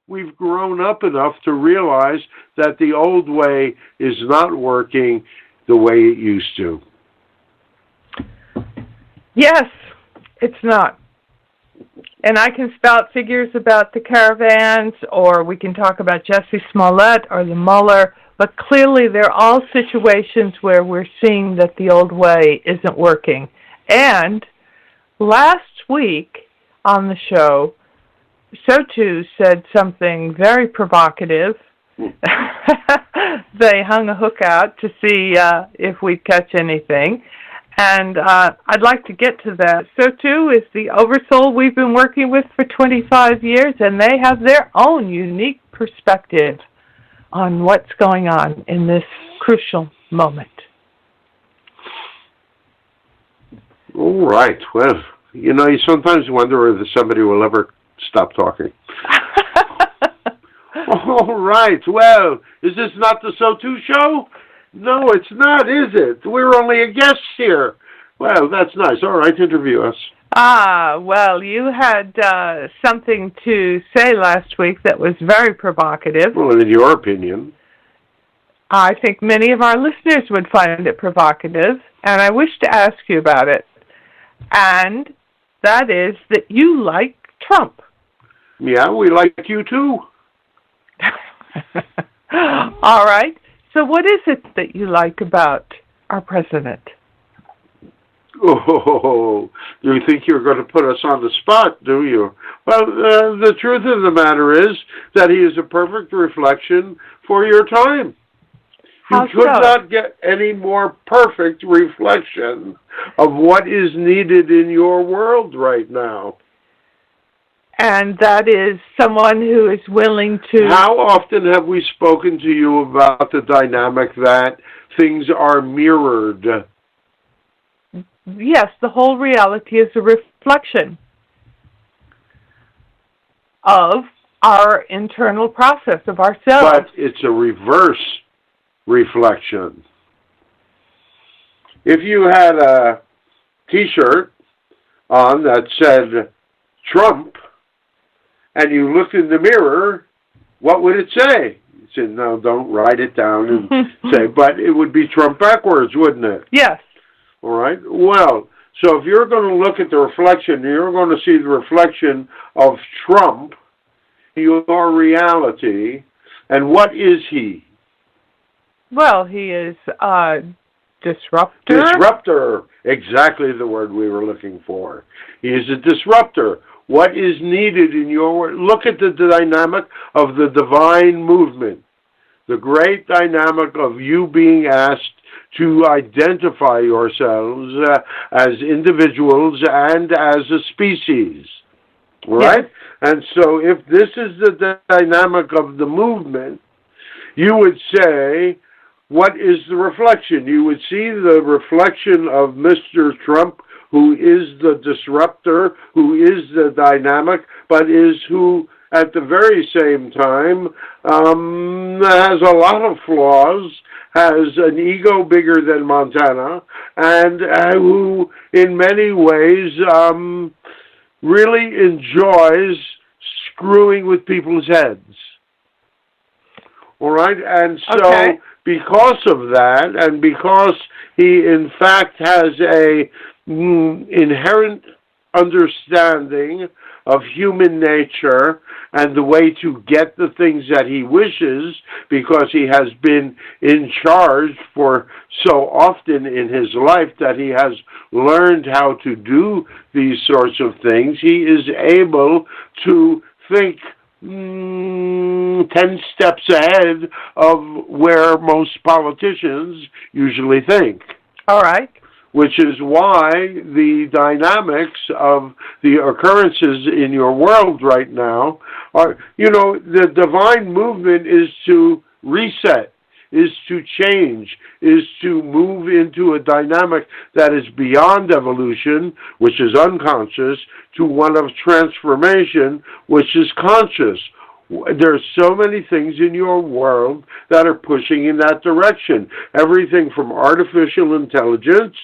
we've grown up enough to realize that the old way is not working the way it used to. Yes, it's not. And I can spout figures about the caravans, or we can talk about Jesse Smollett or the Mueller, but clearly they're all situations where we're seeing that the old way isn't working. And last week on the show, SOTU said something very provocative. They hung a hook out to see if we'd catch anything. And I'd like to get to that. SOTU is the Oversoul we've been working with for 25 years, and they have their own unique perspective on what's going on in this crucial moment. All right. Well, you sometimes wonder whether somebody will ever stop talking. All right. Well, is this not the SOTU show? No, it's not, is it? We're only a guest here. Well, that's nice. All right, interview us. Well, you had something to say last week that was very provocative. Well, in your opinion. I think many of our listeners would find it provocative, and I wish to ask you about it. And that is that you like Trump. Yeah, we like you too. All right. So what is it that you like about our president? Oh, you think you're going to put us on the spot, do you? Well, the truth of the matter is that he is a perfect reflection for your time. You could not get any more perfect reflection of what is needed in your world right now. And that is someone who is willing to... How often have we spoken to you about the dynamic that things are mirrored? Yes, the whole reality is a reflection of our internal process, of ourselves. But it's a reverse reflection. If you had a T-shirt on that said Trump, and you looked in the mirror, what would it say? You said, no, don't write it down and say, but it would be Trump backwards, wouldn't it? Yes. All right. Well, so if you're going to look at the reflection, you're going to see the reflection of Trump, your reality, and what is he? Well, he is a disruptor. Disruptor, exactly the word we were looking for. He is a disruptor. What is needed in your world? Look at the dynamic of the divine movement, the great dynamic of you being asked to identify yourselves as individuals and as a species, right? Yes. And so if this is the dynamic of the movement, you would say, what is the reflection? You would see the reflection of Mr. Trump, who is the disruptor, who is the dynamic, but is who, at the very same time, has a lot of flaws, has an ego bigger than Montana, and who, in many ways, really enjoys screwing with people's heads. All right? And so, because of that, and because he, in fact, has a inherent understanding of human nature and the way to get the things that he wishes, because he has been in charge for so often in his life that he has learned how to do these sorts of things, he is able to think 10 steps ahead of where most politicians usually think. All right. Which is why the dynamics of the occurrences in your world right now are, the divine movement is to reset, is to change, is to move into a dynamic that is beyond evolution, which is unconscious, to one of transformation, which is conscious. There's so many things in your world that are pushing in that direction. Everything from artificial intelligence,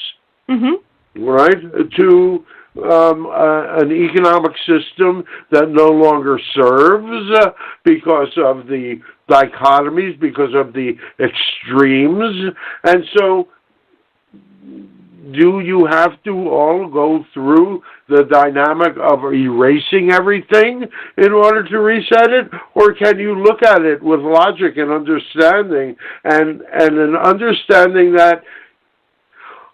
right, to an economic system that no longer serves because of the dichotomies, because of the extremes. And so, do you have to all go through the dynamic of erasing everything in order to reset it? Or can you look at it with logic and understanding, and an understanding that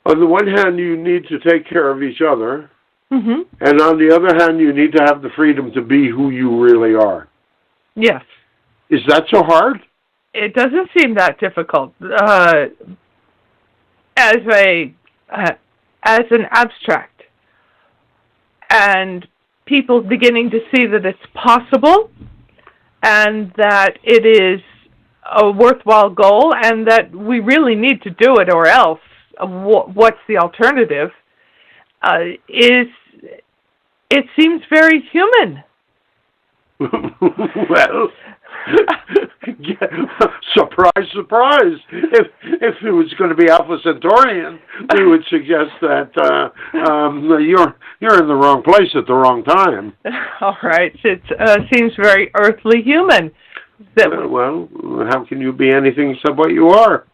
on the one hand you need to take care of each other, and on the other hand you need to have the freedom to be who you really are? Yes. Is that so hard? It doesn't seem that difficult. As an abstract, and people beginning to see that it's possible, and that it is a worthwhile goal, and that we really need to do it, or else what's the alternative? It seems very human. Well, surprise, surprise. If it was going to be Alpha Centaurian, we would suggest that you're in the wrong place at the wrong time. All right. It seems very earthly human. Well, how can you be anything except what you are?